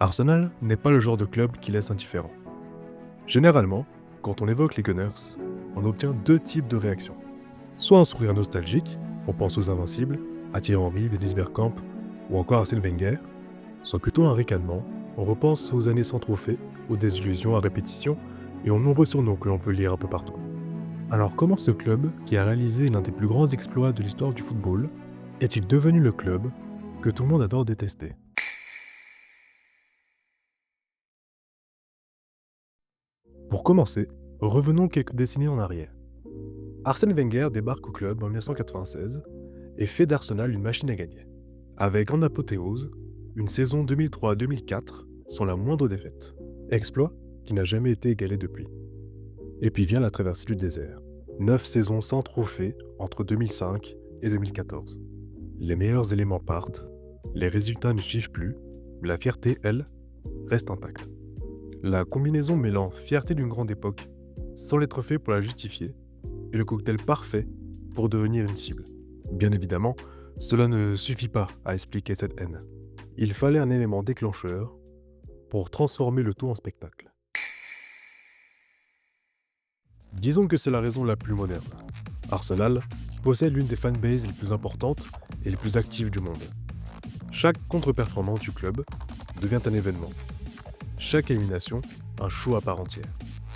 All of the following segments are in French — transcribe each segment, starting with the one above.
Arsenal n'est pas le genre de club qui laisse indifférent. Généralement, quand on évoque les Gunners, on obtient deux types de réactions. Soit un sourire nostalgique, on pense aux Invincibles, à Thierry Henry, Dennis Bergkamp ou encore Arsène Wenger, soit plutôt un ricanement, on repense aux années sans trophée, aux désillusions à répétition et aux nombreux surnoms que l'on peut lire un peu partout. Alors comment ce club, qui a réalisé l'un des plus grands exploits de l'histoire du football, est-il devenu le club que tout le monde adore détester ? Pour commencer, revenons quelques décennies en arrière. Arsène Wenger débarque au club en 1996 et fait d'Arsenal une machine à gagner. Avec en apothéose, une saison 2003-2004 sans la moindre défaite. Exploit qui n'a jamais été égalé depuis. Et puis vient la traversée du désert. 9 saisons sans trophée entre 2005 et 2014. Les meilleurs éléments partent, les résultats ne suivent plus, la fierté, elle, reste intacte. La combinaison mêlant fierté d'une grande époque, sans les trophées pour la justifier, est le cocktail parfait pour devenir une cible. Bien évidemment, cela ne suffit pas à expliquer cette haine. Il fallait un élément déclencheur pour transformer le tout en spectacle. Disons que c'est la raison la plus moderne. Arsenal possède l'une des fanbases les plus importantes et les plus actives du monde. Chaque contre-performance du club devient un événement. Chaque élimination, un show à part entière.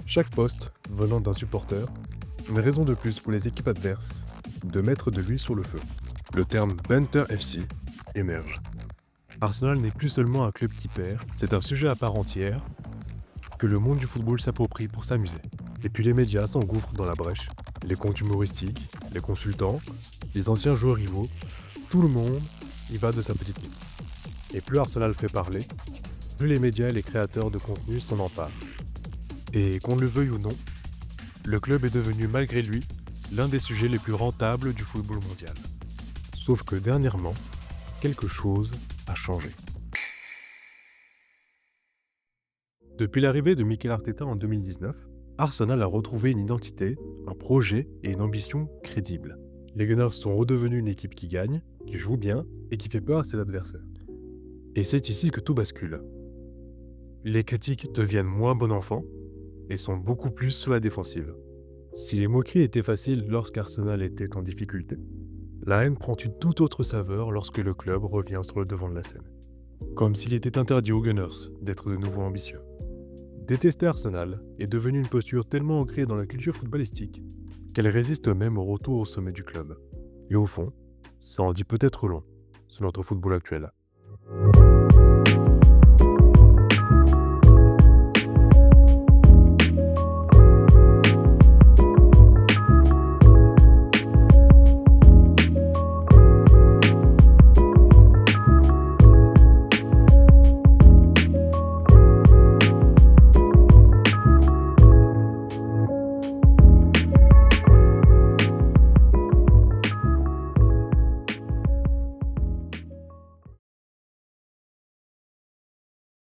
Chaque poste venant d'un supporter, une raison de plus pour les équipes adverses de mettre de l'huile sur le feu. Le terme Banter FC émerge. Arsenal n'est plus seulement un club qui perd, c'est un sujet à part entière que le monde du football s'approprie pour s'amuser. Et puis les médias s'engouffrent dans la brèche. Les comptes humoristiques, les consultants, les anciens joueurs rivaux, tout le monde y va de sa petite pipe. Et plus Arsenal fait parler, plus les médias et les créateurs de contenu s'en emparent. Et qu'on le veuille ou non, le club est devenu malgré lui l'un des sujets les plus rentables du football mondial. Sauf que dernièrement, quelque chose a changé. Depuis l'arrivée de Mikel Arteta en 2019, Arsenal a retrouvé une identité, un projet et une ambition crédibles. Les Gunners sont redevenus une équipe qui gagne, qui joue bien et qui fait peur à ses adversaires. Et c'est ici que tout bascule. Les critiques deviennent moins bon enfant et sont beaucoup plus sur la défensive. Si les moqueries étaient faciles lorsqu'Arsenal était en difficulté, la haine prend une toute autre saveur lorsque le club revient sur le devant de la scène. Comme s'il était interdit aux Gunners d'être de nouveau ambitieux. Détester Arsenal est devenu une posture tellement ancrée dans la culture footballistique qu'elle résiste même au retour au sommet du club. Et au fond, ça en dit peut-être long sur notre football actuel.